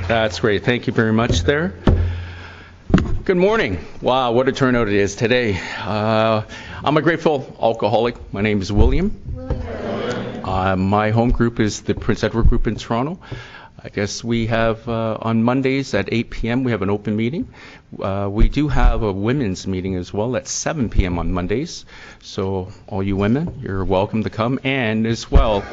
That's great. Thank you very much there. Good morning. Wow, what a turnout it is today. I'm a grateful alcoholic. My name is William. My home group is the Prince Edward Group in Toronto. I guess we have on Mondays at 8 p.m. we have an open meeting. We do have a women's meeting as well at 7 p.m. on Mondays. So all you women, you're welcome to come. And as well,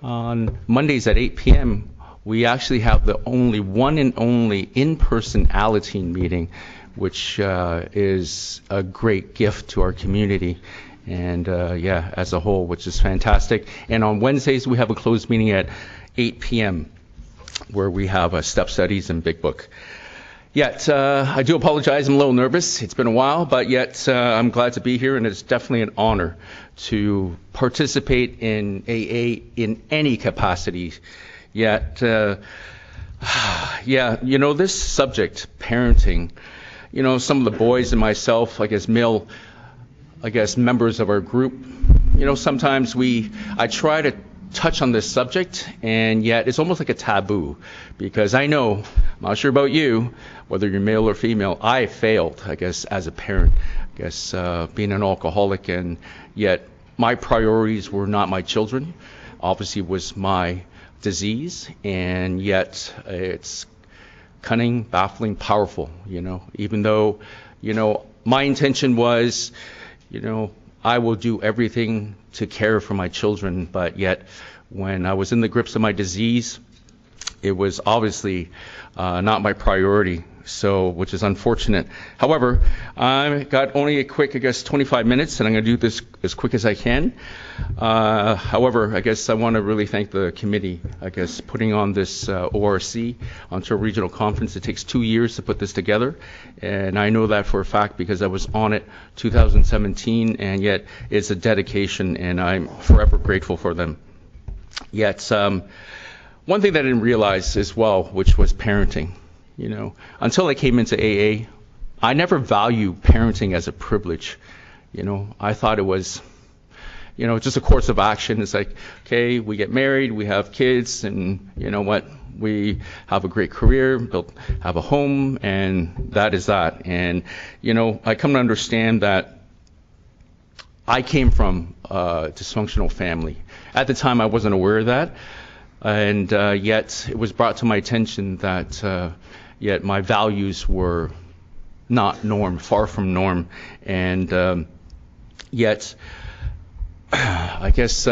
on Mondays at 8 p.m., we actually have the one and only in-person Alateen meeting, which is a great gift to our community. And as a whole, which is fantastic. And on Wednesdays, we have a closed meeting at 8 p.m. where we have step studies and Big Book. Yet, I do apologize, I'm a little nervous. It's been a while, but yet I'm glad to be here, and it's definitely an honor to participate in AA in any capacity. Yet, this subject, parenting, some of the boys and myself, members of our group, sometimes I try to touch on this subject, and yet it's almost like a taboo, because I'm not sure about you, whether you're male or female, I failed, as a parent, being an alcoholic, and yet my priorities were not my children, obviously was my disease, and yet it's cunning, baffling, powerful, even though, my intention was, I will do everything to care for my children, but yet when I was in the grips of my disease, it was obviously not my priority, which is unfortunate. However, I got only a quick, 25 minutes, and I'm going to do this as quick as I can. However, I want to really thank the committee, putting on this ORC, Ontario Regional Conference. It takes 2 years to put this together, and I know that for a fact because I was on it 2017, and yet it's a dedication, and I'm forever grateful for them. Yet, one thing that I didn't realize as well, which was parenting. Until I came into AA, I never valued parenting as a privilege. I thought it was, just a course of action. It's like, okay, we get married, we have kids, and we have a great career, have a home, and that is that. And, I come to understand that I came from a dysfunctional family. At the time, I wasn't aware of that. And yet it was brought to my attention that yet my values were not norm, far from norm. And yet, that's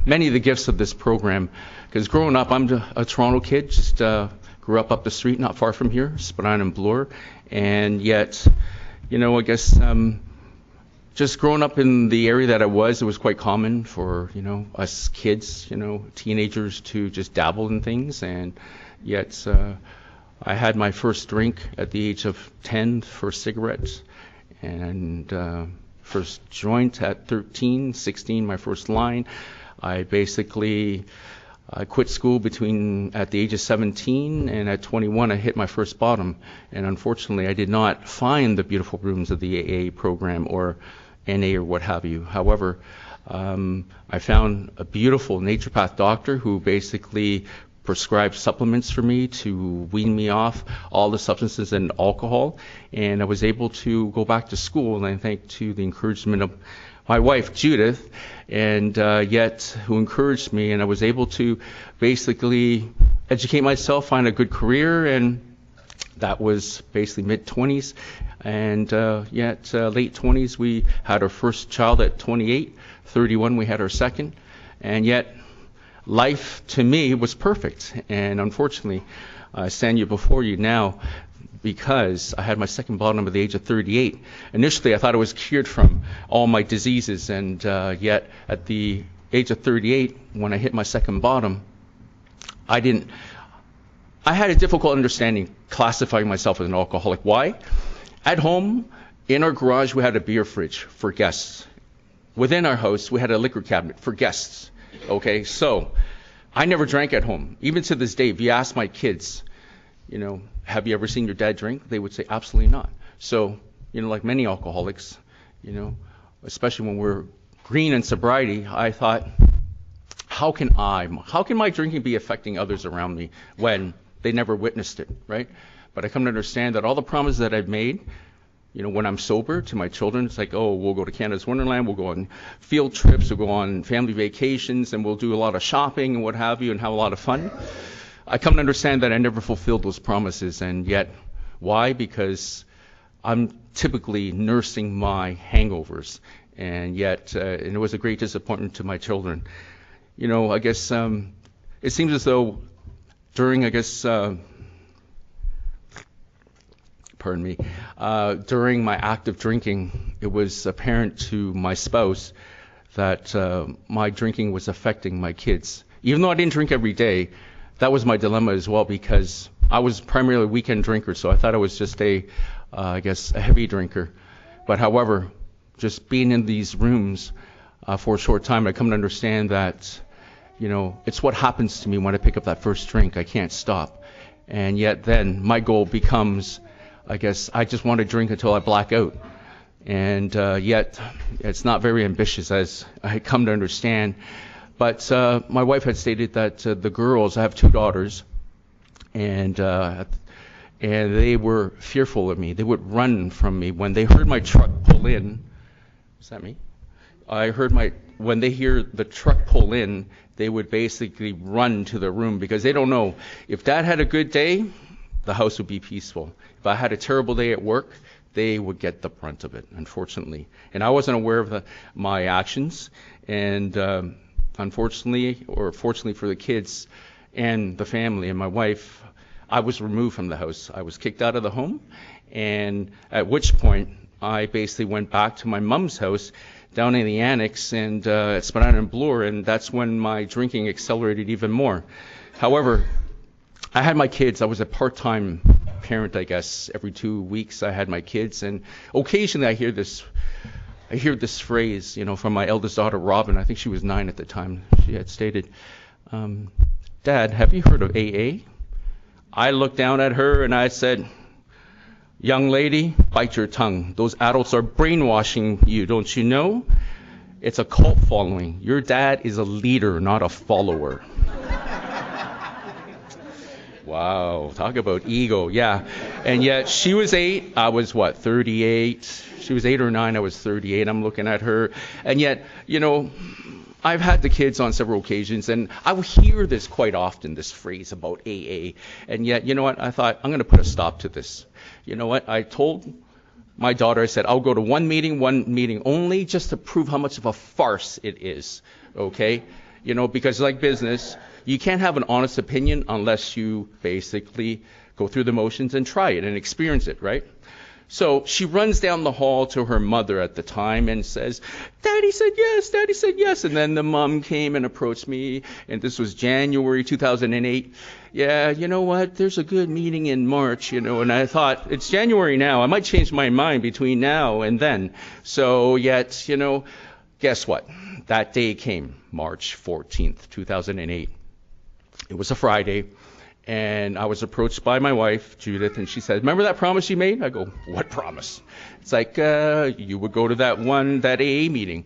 many of the gifts of this program. Because growing up, I'm a Toronto kid, just grew up the street, not far from here, Spadina and Bloor. And yet, just growing up in the area that I was, it was quite common for, us kids, teenagers to just dabble in things. And yet, I had my first drink at the age of 10, first cigarettes, and first joint at 13, 16, my first line. I quit school at the age of 17, and at 21 I hit my first bottom. And unfortunately, I did not find the beautiful rooms of the AA program or NA or what have you. However, I found a beautiful naturopath doctor who basically prescribed supplements for me to wean me off all the substances and alcohol, and I was able to go back to school, and I thank to the encouragement of my wife Judith, and who encouraged me, and I was able to basically educate myself, find a good career, and that was basically mid-20s. And late 20s, we had our first child at 28, 31, we had our second. And yet, life to me was perfect. And unfortunately, I stand here before you now because I had my second bottom at the age of 38. Initially, I thought I was cured from all my diseases. And yet, at the age of 38, when I hit my second bottom, I had a difficult understanding classifying myself as an alcoholic. Why? At home, in our garage, we had a beer fridge for guests. Within our house, we had a liquor cabinet for guests. Okay, so I never drank at home. Even to this day, if you ask my kids, have you ever seen your dad drink? They would say absolutely not. So, like many alcoholics, especially when we're green in sobriety, I thought, how can my drinking be affecting others around me when they never witnessed it, right? But I come to understand that all the promises that I've made, when I'm sober to my children, it's like, oh, we'll go to Canada's Wonderland, we'll go on field trips, we'll go on family vacations, and we'll do a lot of shopping and what have you and have a lot of fun. I come to understand that I never fulfilled those promises, and yet, why? Because I'm typically nursing my hangovers, and yet, and it was a great disappointment to my children. I guess it seems as though during, during my act of drinking, it was apparent to my spouse that my drinking was affecting my kids. Even though I didn't drink every day, that was my dilemma as well, because I was primarily a weekend drinker, so I thought I was just a heavy drinker. But however, just being in these rooms for a short time, I come to understand that, it's what happens to me when I pick up that first drink. I can't stop. And yet then my goal becomes, I just want to drink until I black out. And yet it's not very ambitious, as I come to understand. But my wife had stated that the girls, I have 2 daughters, and they were fearful of me. They would run from me when they heard my truck pull in. Is that me? When they hear the truck pull in, they would basically run to the room, because they don't know. If Dad had a good day, the house would be peaceful. If I had a terrible day at work, they would get the brunt of it, unfortunately. And I wasn't aware of my actions. And unfortunately, or fortunately for the kids and the family and my wife, I was removed from the house. I was kicked out of the home. And at which point, I basically went back to my mom's house down in the annex and at Spadina and Bloor, and that's when my drinking accelerated even more. However, I had my kids. I was a part-time parent, every 2 weeks I had my kids, and occasionally I hear this phrase, from my eldest daughter, Robin. I think she was 9 at the time. She had stated, Dad, have you heard of AA? I looked down at her and I said, young lady, bite your tongue. Those adults are brainwashing you, don't you know? It's a cult following. Your dad is a leader, not a follower. Wow, talk about ego, yeah. And yet she was 8, I was 38. She was 8 or 9, I was 38. I'm looking at her. And yet, I've had the kids on several occasions, and I will hear this quite often, this phrase about AA. And yet, you know what? I thought, I'm going to put a stop to this. You know what? I told my daughter, I said, I'll go to one meeting only, just to prove how much of a farce it is. Okay? Because like business, you can't have an honest opinion unless you basically go through the motions and try it and experience it, right? So she runs down the hall to her mother at the time and says, Daddy said yes, Daddy said yes. And then the mom came and approached me, and this was January 2008. Yeah, you know what? There's a good meeting in March, and I thought, it's January now. I might change my mind between now and then. So yet, guess what? That day came, March 14th, 2008. It was a Friday. And I was approached by my wife, Judith, and she said, remember that promise you made? I go, what promise? It's like, you would go to that AA meeting.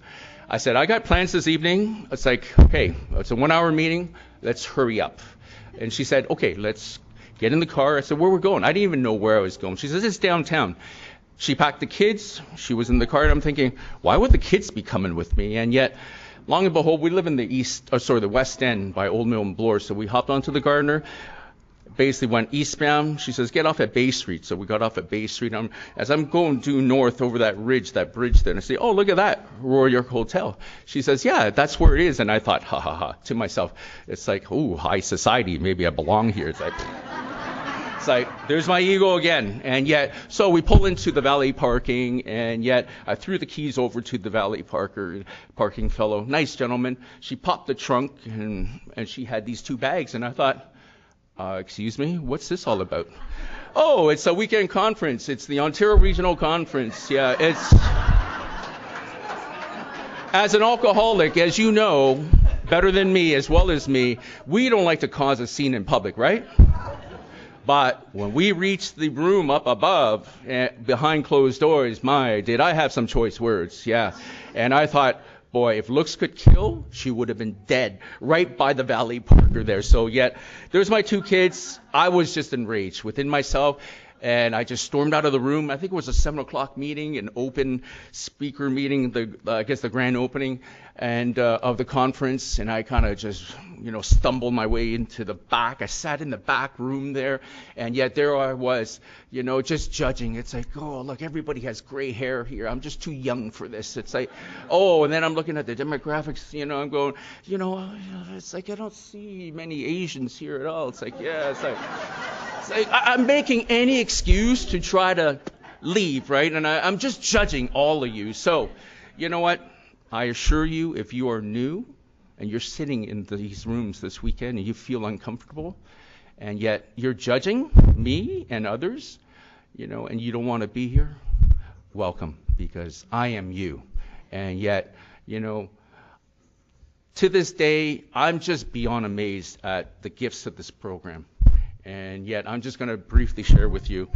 I said, I got plans this evening. It's like, okay, it's a 1-hour meeting. Let's hurry up. And she said, okay, let's get in the car. I said, where we're going? I didn't even know where I was going. She says, it's downtown. She packed the kids. She was in the car, and I'm thinking, why would the kids be coming with me? And yet, long and behold, we live in the West End by Old Mill and Bloor. So we hopped onto the Gardiner. Basically went eastbound. She says, get off at Bay Street. So we got off at Bay Street. As I'm going due north over that bridge there, and I say, oh, look at that, Royal York Hotel. She says, yeah, that's where it is. And I thought, ha, ha, ha, to myself. It's like, ooh, high society. Maybe I belong here. It's like, there's my ego again. And yet, so we pull into the valet parking, and yet I threw the keys over to the valet parking fellow. Nice gentleman. She popped the trunk, and she had these 2 bags. And I thought, excuse me, what's this all about? Oh, it's a weekend conference. It's the Ontario Regional Conference. Yeah, it's... As an alcoholic, as you know, better than me, as well as me, we don't like to cause a scene in public, right? But when we reached the room up above, behind closed doors, did I have some choice words, yeah. And I thought, boy, if looks could kill, she would have been dead right by the valet parker there. So yet, there's my two kids. I was just enraged within myself. And I just stormed out of the room. I think it was a 7 o'clock meeting, an open speaker meeting, I guess the grand opening and of the conference. And I kind of just, stumbled my way into the back. I sat in the back room there, and yet there I was, just judging. It's like, oh, look, everybody has gray hair here. I'm just too young for this. It's like, oh, and then I'm looking at the demographics. I'm going, it's like I don't see many Asians here at all. It's like, yeah, it's like I'm making any excuse to try to leave, right? And I'm just judging all of you. So, you know what? I assure you, if you are new and you're sitting in these rooms this weekend and you feel uncomfortable, and yet you're judging me and others, and you don't want to be here, welcome, because I am you. And yet, to this day, I'm just beyond amazed at the gifts of this program. And yet, I'm just going to briefly share with you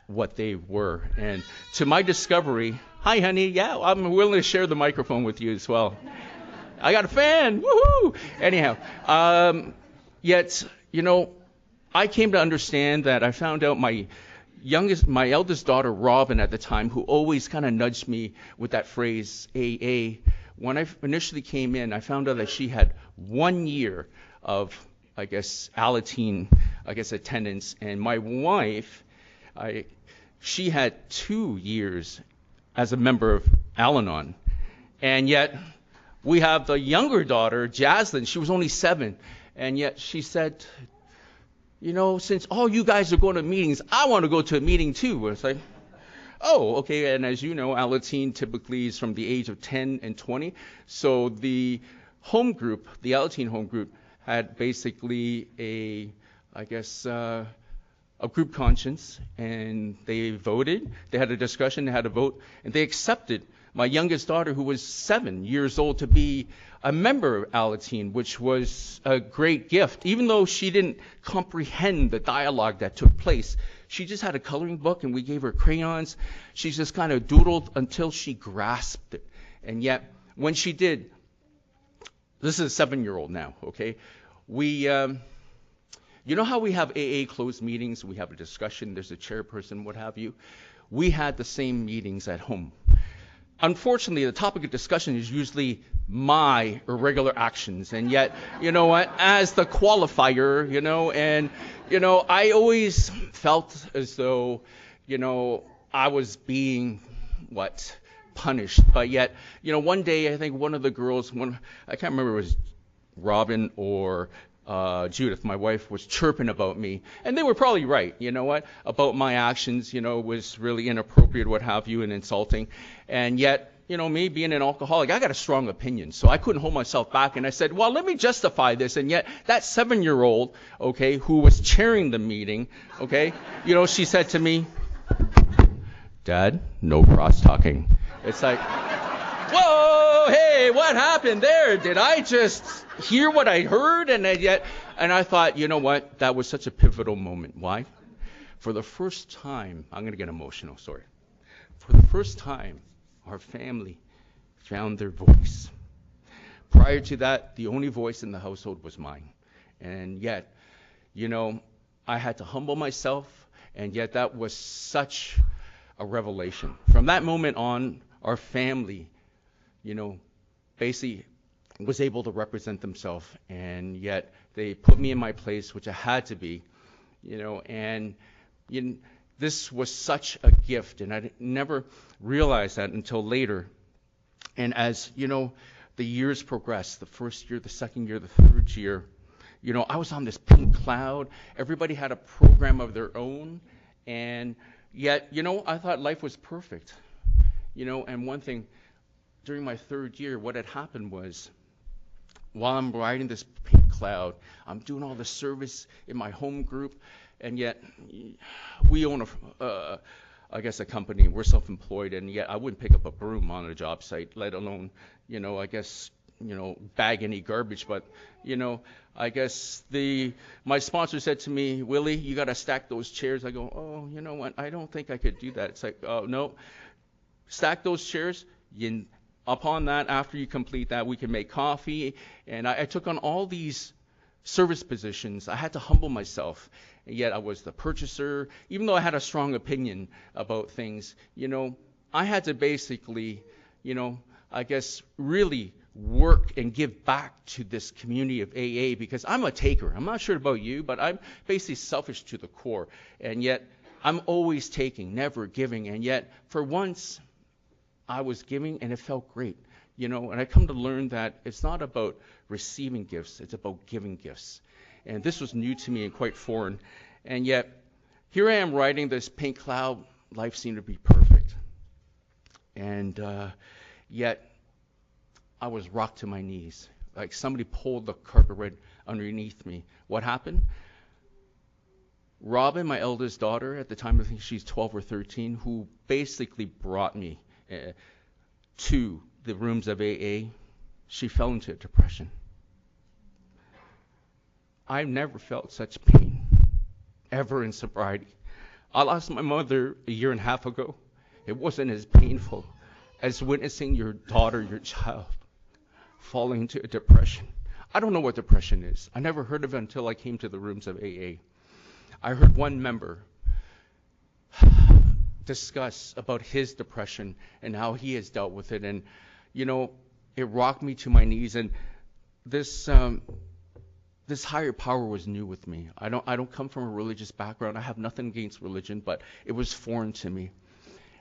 what they were. And to my discovery, hi, honey. Yeah, I'm willing to share the microphone with you as well. I got a fan. Woohoo! Anyhow, I came to understand that I found out my eldest daughter, Robin, at the time, who always kind of nudged me with that phrase, AA. When I initially came in, I found out that she had 1 year of Alateen, attendance. And my wife, she had 2 years as a member of Al-Anon. And yet, we have the younger daughter, Jaslyn. She was only 7. And yet, she said, since all you guys are going to meetings, I want to go to a meeting too. It's like, oh, okay. And as you know, Alateen typically is from the age of 10 and 20. So the home group, the Alateen home group, had basically a group conscience, and they voted. They had a discussion, they had a vote, and they accepted my youngest daughter, who was 7 years old, to be a member of Alateen, which was a great gift. Even though she didn't comprehend the dialogue that took place, she just had a coloring book, and we gave her crayons. She just kind of doodled until she grasped it. And yet, when she did, this is a 7-year-old now, okay? We, you know how we have AA closed meetings? We have a discussion, there's a chairperson, what have you. We had the same meetings at home. Unfortunately, the topic of discussion is usually my irregular actions. And yet, as the qualifier, I always felt as though, I was being, punished. But yet, one day, I think one of the girls, I can't remember if it was Robin or Judith, my wife, was chirping about me. And they were probably right, about my actions, was really inappropriate, what have you, and insulting. And yet, me being an alcoholic, I got a strong opinion. So I couldn't hold myself back. And I said, well, let me justify this. And yet, that 7-year-old, okay, who was chairing the meeting, okay, she said to me, Dad, no cross-talking. It's like, whoa, hey, what happened there? Did I just hear what I heard? And I thought, you know what? That was such a pivotal moment. Why? For the first time, I'm going to get emotional, sorry. For the first time, our family found their voice. Prior to that, the only voice in the household was mine. And yet, I had to humble myself, and yet that was such a revelation. From that moment on, our family, basically was able to represent themselves, and yet they put me in my place, which I had to be, this was such a gift, and I never realized that until later. And as, the years progressed, the first year, the second year, the third year, I was on this pink cloud. Everybody had a program of their own, and yet, I thought life was perfect. And one thing, during my third year, what had happened was, while I'm riding this pink cloud, I'm doing all the service in my home group, and yet we own a company. We're self-employed, and yet I wouldn't pick up a broom on a job site, let alone, bag any garbage. But, my sponsor said to me, Willie, you got to stack those chairs. I go, oh, you know what? I don't think I could do that. It's like, oh, no. Stack those chairs. Upon that, after you complete that, we can make coffee. And I took on all these service positions. I had to humble myself. And yet I was the purchaser. Even though I had a strong opinion about things, I had to basically, I guess, really work and give back to this community of AA because I'm a taker. I'm not sure about you, but I'm basically selfish to the core. And yet I'm always taking, never giving. And yet for once I was giving and it felt great. And I come to learn that it's not about receiving gifts, it's about giving gifts. And this was new to me and quite foreign. And yet here I am riding this pink cloud. Life seemed to be perfect. And yet I was rocked to my knees. Like somebody pulled the carpet right underneath me. What happened? Robin, my eldest daughter, at the time I think she's 12 or 13, who basically brought me to the rooms of AA, she fell into a depression. I've never felt such pain, ever in sobriety. I lost my mother a year and a half ago. It wasn't as painful as witnessing your daughter, your child, falling into a depression. I don't know what depression is. I never heard of it until I came to the rooms of AA. I heard one member discuss about his depression and how he has dealt with it. And, it rocked me to my knees. And this higher power was new with me. I don't come from a religious background. I have nothing against religion, but it was foreign to me.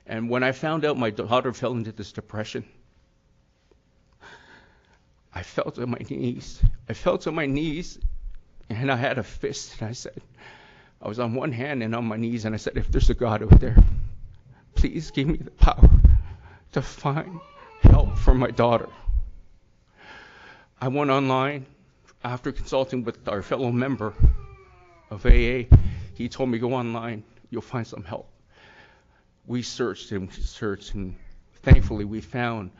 And when I found out my daughter fell into this depression, I fell to my knees. I fell to my knees, and I had a fist, and I was on one hand and on my knees, and I said, if there's a God out there, please give me the power to find help for my daughter. I went online after consulting with our fellow member of AA. He told me, go online, you'll find some help. We searched and thankfully we found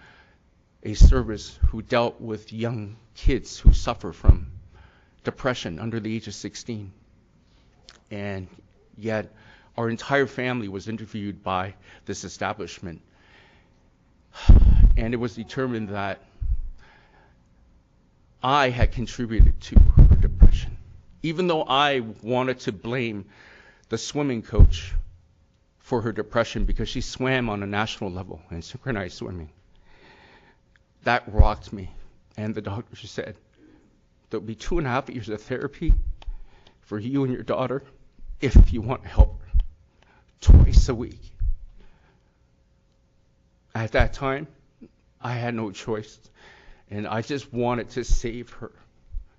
a service who dealt with young kids who suffer from depression under the age of 16. And yet our entire family was interviewed by this establishment. And it was determined that I had contributed to her depression. Even though I wanted to blame the swimming coach for her depression because she swam on a national level in synchronized swimming. That rocked me. And the doctor said, there'll be 2.5 years of therapy for you and your daughter if you want help twice a week. At that time, I had no choice. And I just wanted to save her.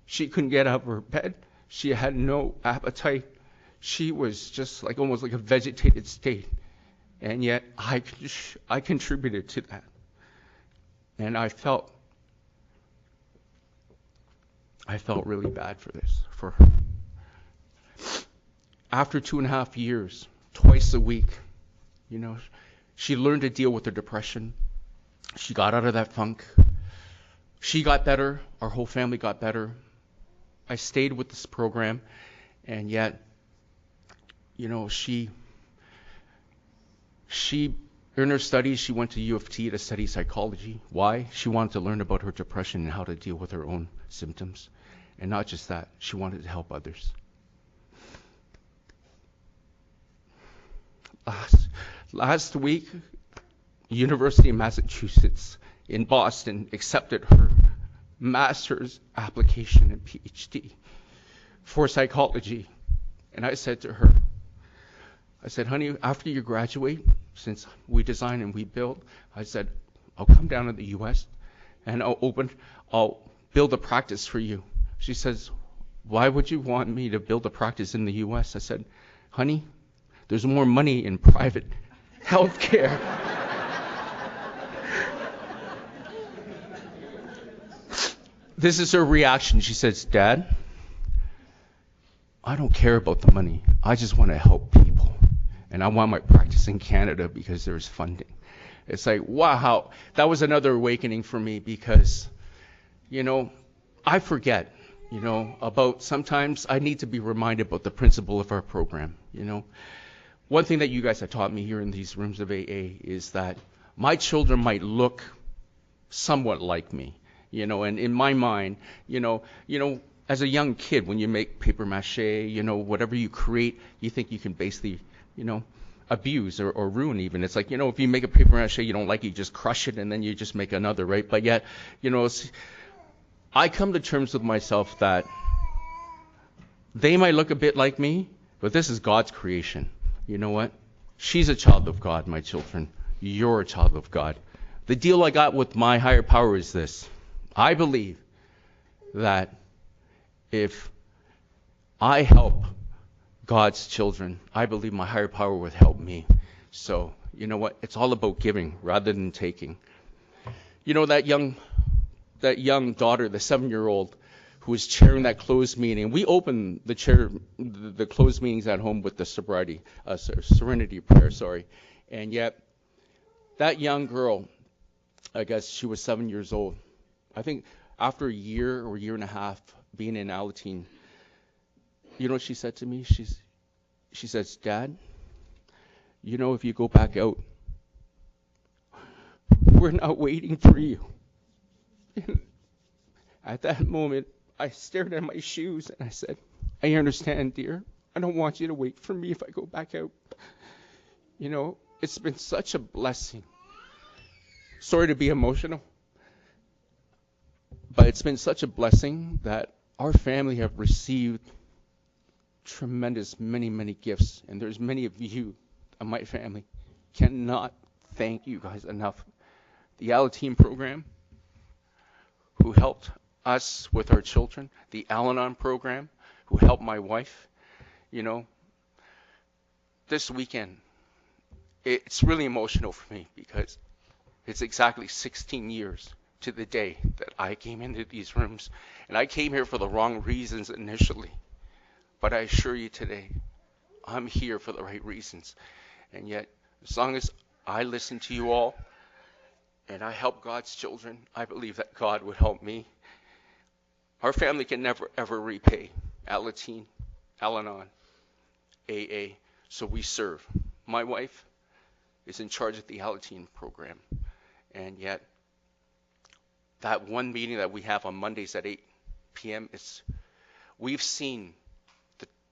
She couldn't get out of her bed. She had no appetite. She was just almost like a vegetated state. And yet I contributed to that. And I felt really bad for her. After 2.5 years, twice a week, she learned to deal with her depression. She got out of that funk. She got better. Our whole family got better. I stayed with this program, and yet, she in her studies, she went to U of T to study psychology. Why? She wanted to learn about her depression and how to deal with her own symptoms. And not just that, she wanted to help others. Last week, University of Massachusetts in Boston accepted her master's application and PhD for psychology. And I said to her, honey, after you graduate, since we design and we build, I said, I'll come down to the US and I'll build a practice for you. She says, why would you want me to build a practice in the US? I said, honey, there's more money in private health care. This is her reaction. She says, Dad, I don't care about the money. I just want to help people. And I want my practice in Canada because there's funding. It's like, wow, that was another awakening for me because, I forget, about sometimes I need to be reminded about the principle of our program, One thing that you guys have taught me here in these rooms of AA is that my children might look somewhat like me, and in my mind, as a young kid, when you make paper mache, whatever you create, you think you can basically, abuse or ruin even. It's like, if you make a paper mache you don't like it, you just crush it and then you just make another, right? But yet, I come to terms with myself that they might look a bit like me, but this is God's creation. You know what? She's a child of God, my children. You're a child of God. The deal I got with my higher power is this. I believe that if I help God's children, I believe my higher power would help me. So, you know what? It's all about giving rather than taking. That young daughter, the 7-year-old, who was chairing that closed meeting. We opened the closed meetings at home with the Serenity prayer, and yet that young girl, I guess she was 7 years old. I think after a year or year and a half being in Alateen, you know what she said to me? She says, "Dad, if you go back out, we're not waiting for you." At that moment, I stared at my shoes and I said, "I understand, dear. I don't want you to wait for me if I go back out." It's been such a blessing. Sorry to be emotional, but it's been such a blessing that our family have received tremendous, many, many gifts. And there's many of you in my family. Cannot thank you guys enough. The Alateen program, who helped us with our children, the Al-Anon program, who helped my wife. This weekend, it's really emotional for me because it's exactly 16 years to the day that I came into these rooms. And I came here for the wrong reasons initially. But I assure you today, I'm here for the right reasons. And yet, as long as I listen to you all and I help God's children, I believe that God would help me. Our family can never, ever repay Alateen, Al-Anon, AA, so we serve. My wife is in charge of the Alateen program, and yet that one meeting that we have on Mondays at 8 p.m., we've seen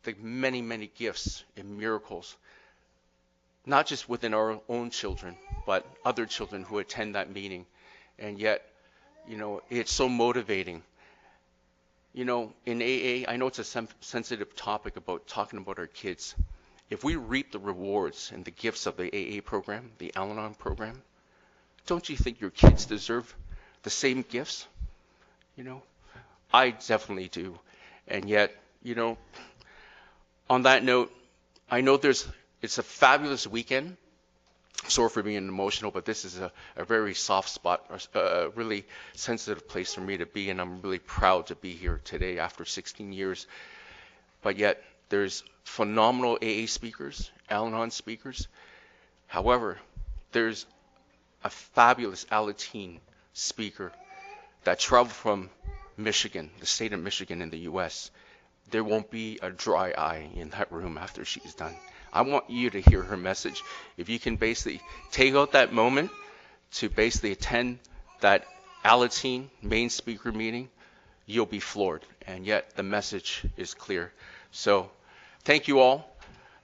the many, many gifts and miracles, not just within our own children, but other children who attend that meeting. And yet, it's so motivating. In AA, I know it's a sensitive topic about talking about our kids. If we reap the rewards and the gifts of the AA program, the Al-Anon program, don't you think your kids deserve the same gifts? I definitely do. And yet, on that note, I know it's a fabulous weekend. Sorry for being emotional, but this is a very soft spot, a really sensitive place for me to be, and I'm really proud to be here today after 16 years. But yet, there's phenomenal AA speakers, Al-Anon speakers. However, there's a fabulous Alateen speaker that traveled from Michigan, the state of Michigan in the U.S. There won't be a dry eye in that room after she's done. I want you to hear her message. If you can basically take out that moment to basically attend that Alateen main speaker meeting, you'll be floored. And yet the message is clear. So thank you all.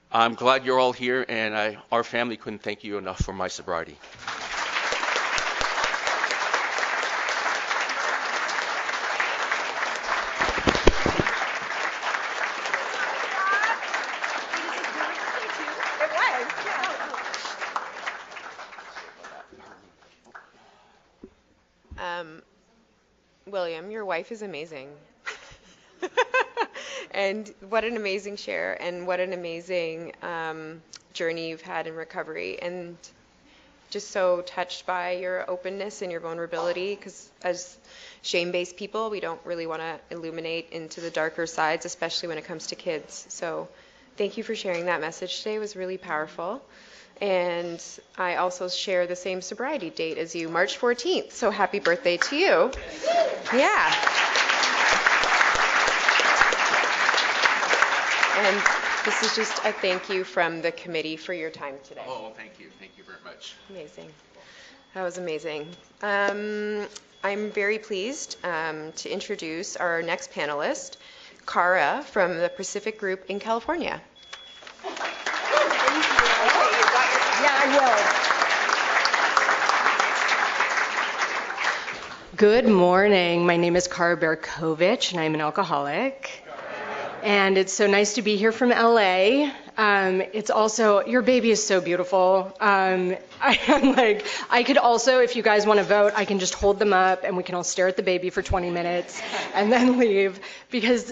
I'm glad you're all here, and our family couldn't thank you enough for my sobriety. William, your wife is amazing. And what an amazing share, and what an amazing journey you've had in recovery, and just so touched by your openness and your vulnerability, because as shame-based people, we don't really want to illuminate into the darker sides, especially when it comes to kids. So thank you for sharing that message today. It was really powerful. And I also share the same sobriety date as you, March 14th. So happy birthday to you. Yeah. And this is just a thank you from the committee for your time today. Oh, thank you. Thank you very much. Amazing. That was amazing. I'm very pleased to introduce our next panelist, Cara from the Pacific Group in California. Yeah, I will. Good morning. My name is Cara Berkovich, and I'm an alcoholic. And it's so nice to be here from LA. It's also, your baby is so beautiful. I could also, if you guys want to vote, I can just hold them up and we can all stare at the baby for 20 minutes and then leave. Because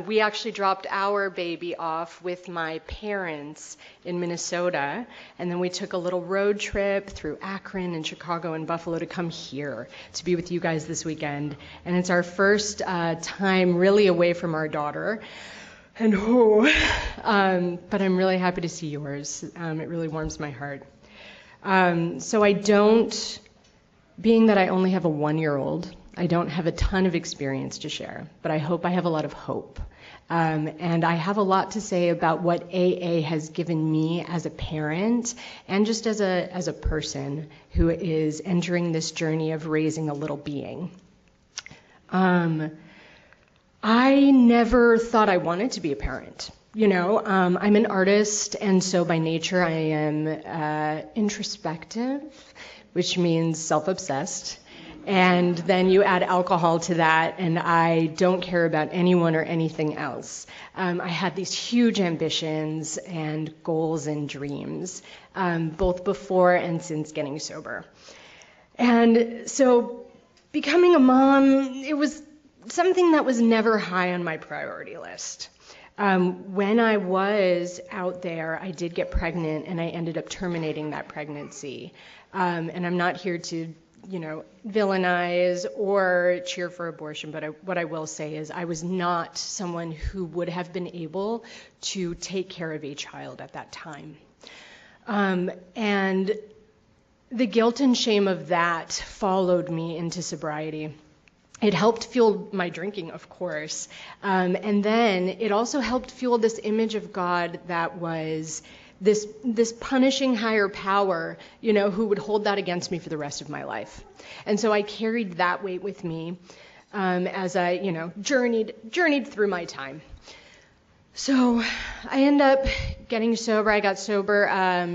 we actually dropped our baby off with my parents in Minnesota. And then we took a little road trip through Akron and Chicago and Buffalo to come here to be with you guys this weekend. And it's our first time really away from our daughter. And but I'm really happy to see yours. It really warms my heart. So being that I only have a 1-year-old, I don't have a ton of experience to share, but I hope I have a lot of hope. And I have a lot to say about what AA has given me as a parent and just as a person who is entering this journey of raising a little being. I never thought I wanted to be a parent. I'm an artist, and so by nature I am introspective, which means self-obsessed. And then you add alcohol to that, and I don't care about anyone or anything else. I had these huge ambitions and goals and dreams, both before and since getting sober. And so becoming a mom, it was something that was never high on my priority list. When I was out there, I did get pregnant, and I ended up terminating that pregnancy. And I'm not here to, villainize or cheer for abortion, but what I will say is I was not someone who would have been able to take care of a child at that time. And the guilt and shame of that followed me into sobriety. It helped fuel my drinking, of course. And then it also helped fuel this image of God that was this punishing higher power, who would hold that against me for the rest of my life. And so I carried that weight with me as I, journeyed through my time. So I ended up getting sober. I got sober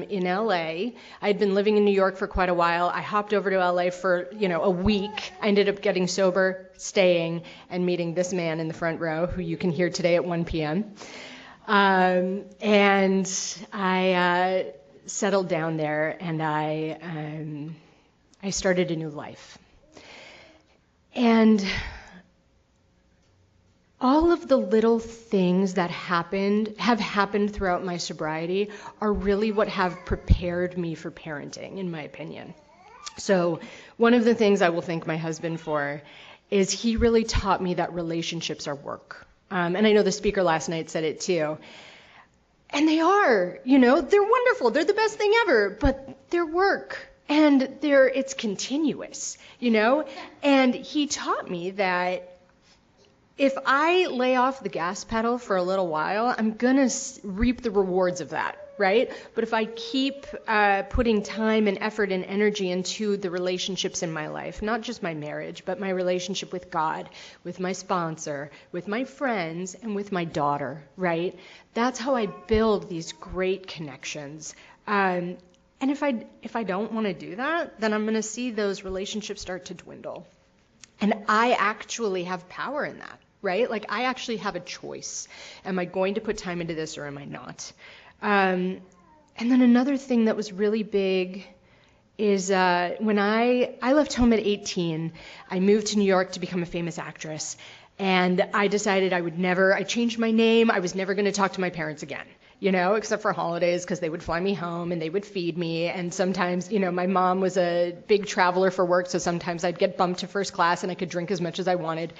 in LA. I'd been living in New York for quite a while. I hopped over to LA for, a week. I ended up getting sober, staying, and meeting this man in the front row, who you can hear today at 1 p.m. And I settled down there, and I started a new life. And all of the little things that have happened throughout my sobriety are really what have prepared me for parenting, in my opinion. So one of the things I will thank my husband for is he really taught me that relationships are work. And I know the speaker last night said it too. And they are, they're wonderful. They're the best thing ever, but they're work. And it's continuous, And he taught me that if I lay off the gas pedal for a little while, I'm going to reap the rewards of that, right? But if I keep putting time and effort and energy into the relationships in my life, not just my marriage, but my relationship with God, with my sponsor, with my friends, and with my daughter, right? That's how I build these great connections. And if I don't want to do that, then I'm going to see those relationships start to dwindle. And I actually have power in that, right? Like I actually have a choice. Am I going to put time into this or am I not? And then another thing that was really big is when I left home at 18, I moved to New York to become a famous actress. And I decided I changed my name. I was never going to talk to my parents again. Except for holidays, because they would fly me home and they would feed me. And sometimes, my mom was a big traveler for work, so sometimes I'd get bumped to first class and I could drink as much as I wanted.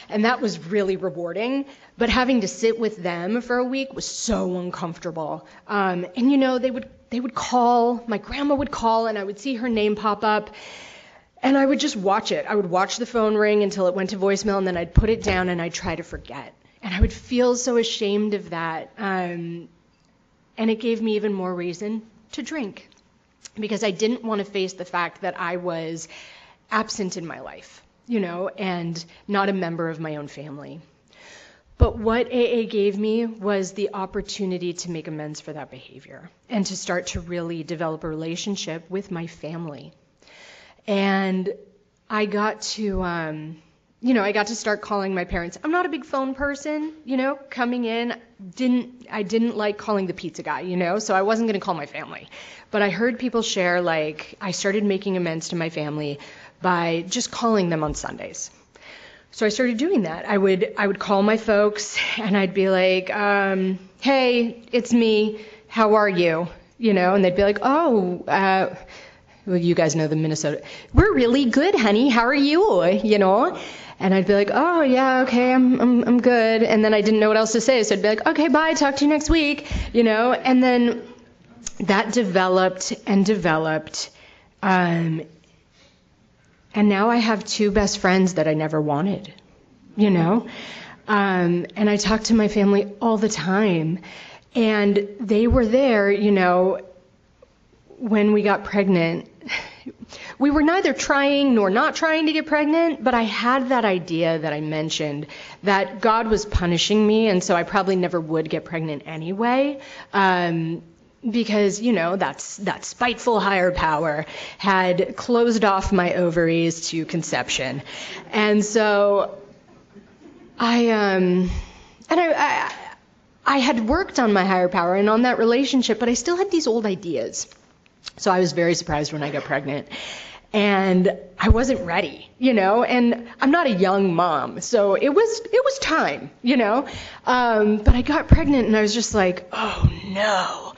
And that was really rewarding. But having to sit with them for a week was so uncomfortable. And they would call, my grandma would call, and I would see her name pop up. And I would just watch it. I would watch the phone ring until it went to voicemail, and then I'd put it down and I'd try to forget. And I would feel so ashamed of that. And it gave me even more reason to drink. because I didn't want to face the fact that I was absent in my life, and not a member of my own family. But what AA gave me was the opportunity to make amends for that behavior and to start to really develop a relationship with my family. And I got to, I got to start calling my parents. I'm not a big phone person, coming in. I didn't like calling the pizza guy, so I wasn't going to call my family. But I heard people share, I started making amends to my family by just calling them on Sundays. So I started doing that. I would call my folks and I'd be like, hey, it's me. How are you? And they'd be like, oh, well, you guys know the Minnesota. We're really good, honey. How are you? And I'd be like, oh yeah, okay, I'm good. And then I didn't know what else to say, so I'd be like, okay, bye, talk to you next week. And then that developed and developed. And now I have 2 best friends that I never wanted, and I talk to my family all the time. And they were there, when we got pregnant. We were neither trying nor not trying to get pregnant, but I had that idea that I mentioned that God was punishing me, and so I probably never would get pregnant anyway. Because, that spiteful higher power had closed off my ovaries to conception. And so I had worked on my higher power and on that relationship, but I still had these old ideas. So I was very surprised when I got pregnant. And I wasn't ready, and I'm not a young mom, so it was time, but I got pregnant and I was just like, oh no.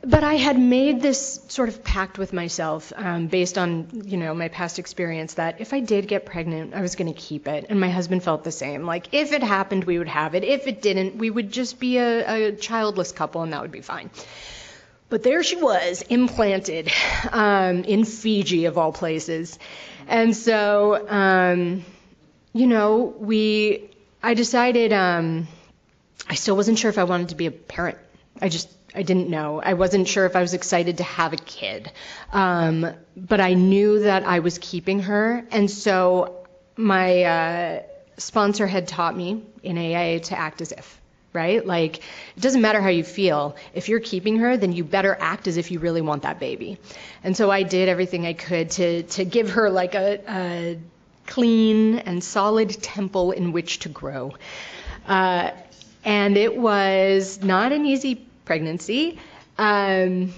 But I had made this sort of pact with myself based on, my past experience that if I did get pregnant, I was going to keep it. And my husband felt the same. If it happened, we would have it. If it didn't, we would just be a childless couple and that would be fine. But there she was, implanted in Fiji, of all places. And so, I decided I still wasn't sure if I wanted to be a parent. I didn't know. I wasn't sure if I was excited to have a kid. But I knew that I was keeping her. And so my sponsor had taught me in AA to act as if. Right? It doesn't matter how you feel. If you're keeping her, then you better act as if you really want that baby. And so I did everything I could to give her a clean and solid temple in which to grow. And it was not an easy pregnancy, and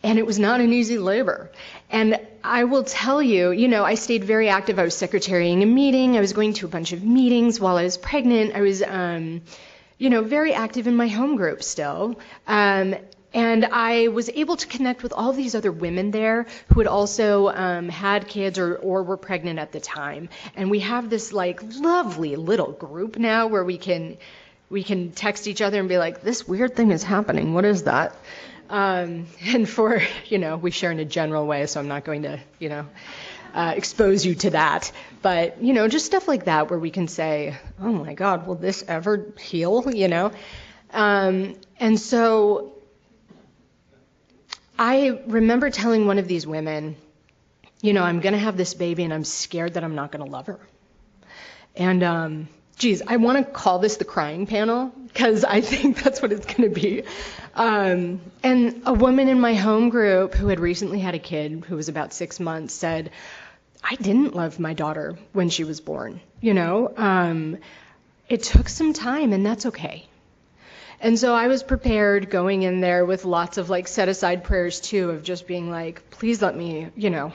it was not an easy labor. And I will tell you, I stayed very active. I was secretarying a meeting. I was going to a bunch of meetings while I was pregnant. I was very active in my home group still. And I was able to connect with all these other women there who had also had kids or were pregnant at the time. And we have this lovely little group now where we can text each other and be like, this weird thing is happening. What is that? And for, we share in a general way, so I'm not going to, expose you to that. But, just stuff like that where we can say, oh my God, will this ever heal, And so I remember telling one of these women, I'm going to have this baby and I'm scared that I'm not going to love her. And, I want to call this the crying panel because I think that's what it's going to be. And a woman in my home group who had recently had a kid who was about 6 months said, I didn't love my daughter when she was born. It took some time and that's okay. And so I was prepared going in there with lots of set aside prayers too, of just being please let me,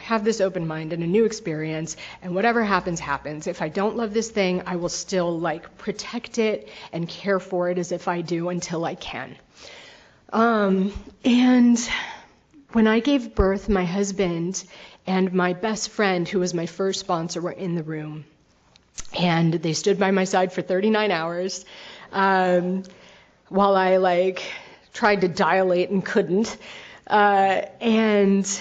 have this open mind and a new experience, and whatever happens, happens. If I don't love this thing, I will still protect it and care for it as if I do until I can. And when I gave birth, my husband and my best friend, who was my first sponsor, were in the room. And they stood by my side for 39 hours. While I tried to dilate and couldn't. And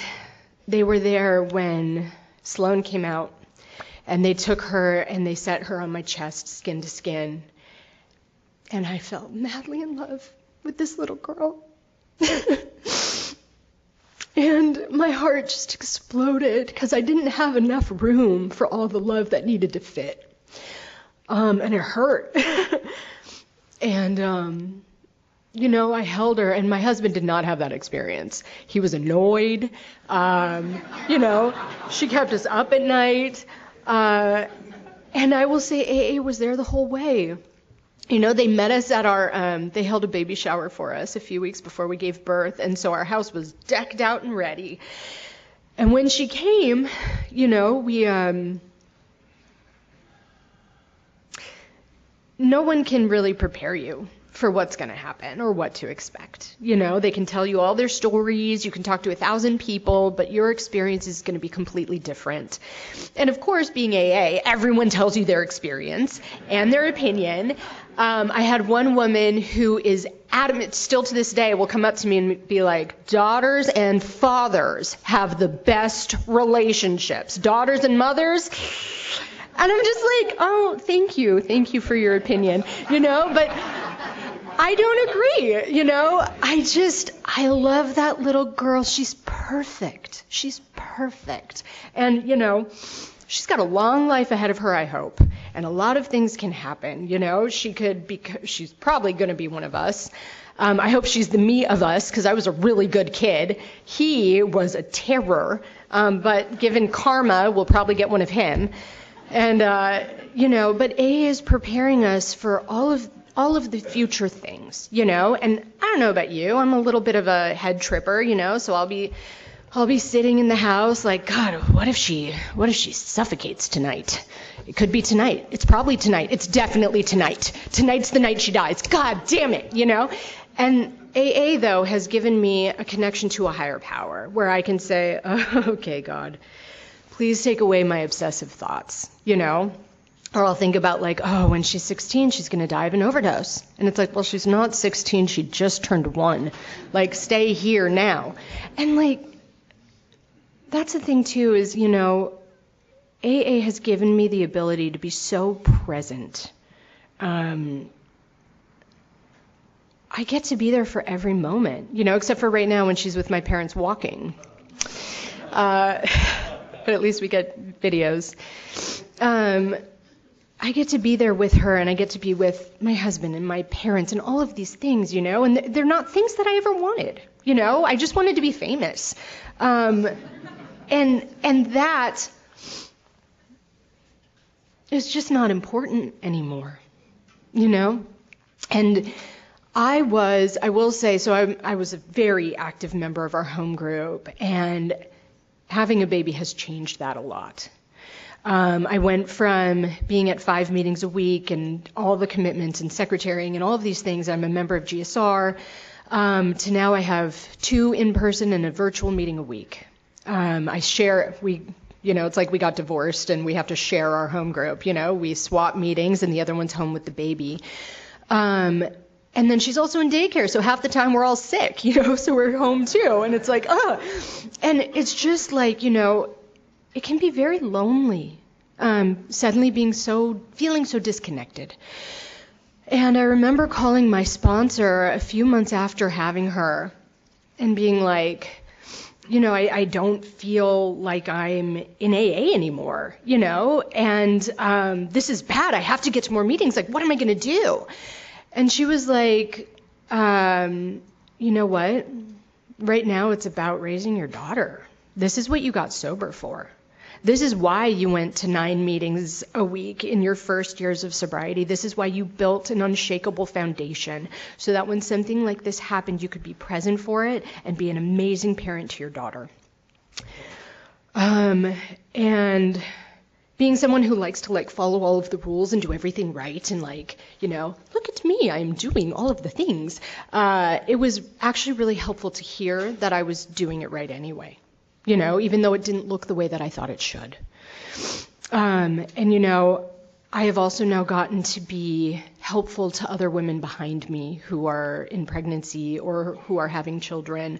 they were there when Sloane came out, and they took her and they set her on my chest, skin to skin. And I fell madly in love with this little girl. And my heart just exploded because I didn't have enough room for all the love that needed to fit. And it hurt. And, I held her, and my husband did not have that experience. He was annoyed. She kept us up at night. And I will say AA was there the whole way. They met us at they held a baby shower for us a few weeks before we gave birth, and so our house was decked out and ready. And when she came, no one can really prepare you for what's going to happen or what to expect. They can tell you all their stories, you can talk to 1,000 people, but your experience is going to be completely different. And of course, being AA, everyone tells you their experience and their opinion. I had one woman who is adamant, still to this day, will come up to me and be like, daughters and fathers have the best relationships. Daughters and mothers... And I'm just like, oh, thank you for your opinion, but I don't agree, I love that little girl. She's perfect. And, she's got a long life ahead of her, I hope. And a lot of things can happen, she's probably going to be one of us. I hope she's the me of us, because I was a really good kid. He was a terror, but given karma, we'll probably get one of him. And, but AA is preparing us for all of the future things, and I don't know about you, I'm a little bit of a head tripper, so I'll be sitting in the house like, God, what if she suffocates tonight? It could be tonight. It's probably tonight. It's definitely tonight. Tonight's the night she dies. God damn it, And AA, though, has given me a connection to a higher power where I can say, oh, okay, God, please take away my obsessive thoughts, Or I'll think about like, oh, when she's 16, she's going to die of an overdose. And it's like, well, she's not 16. She just turned 1. Like, stay here now. And like, that's the thing too is, AA has given me the ability to be so present. I get to be there for every moment, except for right now when she's with my parents walking. But at least we get videos. I get to be there with her, and I get to be with my husband and my parents and all of these things, and they're not things that I ever wanted, I just wanted to be famous. And that is just not important anymore, And I will say, so I was a very active member of our home group, and having a baby has changed that a lot. I went from being at 5 meetings a week and all the commitments and secretarying and all of these things. I'm a member of GSR, to now I have 2 in-person and a virtual meeting a week. It's like we got divorced and we have to share our home group. We swap meetings and the other one's home with the baby. And then she's also in daycare, so half the time we're all sick, so we're home too. And it's like, and it's just like, it can be very lonely, suddenly feeling so disconnected. And I remember calling my sponsor a few months after having her and being like, I don't feel like I'm in AA anymore, and this is bad. I have to get to more meetings. Like, what am I going to do? And she was like, you know what? Right now it's about raising your daughter. This is what you got sober for. This is why you went to 9 meetings a week in your first years of sobriety. This is why you built an unshakable foundation so that when something like this happened, you could be present for it and be an amazing parent to your daughter. And being someone who likes to follow all of the rules and do everything right and look at me, I'm doing all of the things. It was actually really helpful to hear that I was doing it right anyway, even though it didn't look the way that I thought it should. I have also now gotten to be helpful to other women behind me who are in pregnancy or who are having children,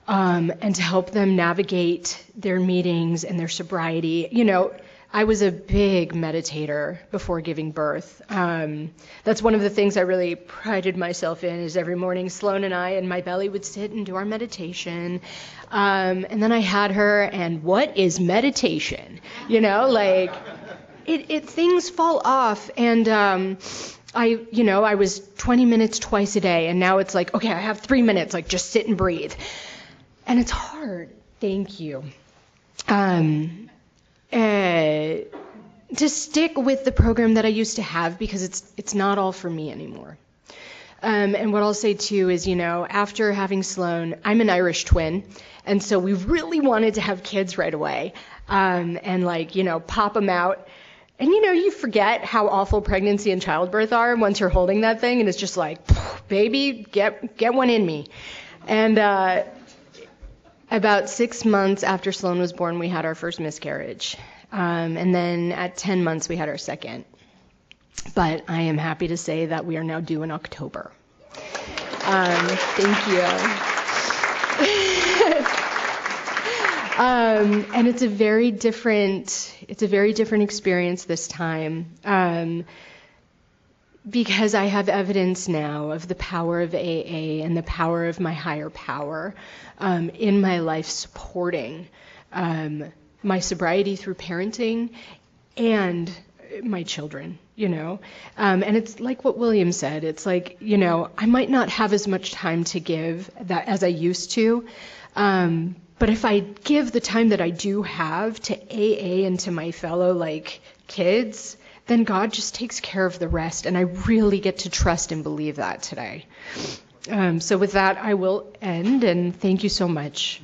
and to help them navigate their meetings and their sobriety. I was a big meditator before giving birth. That's one of the things I really prided myself in, is every morning Sloan and I and my belly would sit and do our meditation. And then I had her, and what is meditation? You know, like, things fall off. And I was 20 minutes twice a day, and now it's like, okay, I have 3 minutes, like, just sit and breathe. And it's hard. Thank you. To stick with the program that I used to have, because it's not all for me anymore. And what I'll say too is, after having Sloan, I'm an Irish twin, and so we really wanted to have kids right away, and pop them out. And you forget how awful pregnancy and childbirth are once you're holding that thing, and it's just like, baby, get one in me. And about 6 months after Sloan was born, we had our first miscarriage. And then at 10 months, we had our second. But I am happy to say that we are now due in October. Thank you. And it's a very different experience this time. Because I have evidence now of the power of AA and the power of my higher power in my life, supporting my sobriety through parenting and my children, And it's like what William said. It's like, I might not have as much time to give that as I used to, but if I give the time that I do have to AA and to my fellow, kids, then God just takes care of the rest, and I really get to trust and believe that today. So with that, I will end, and thank you so much.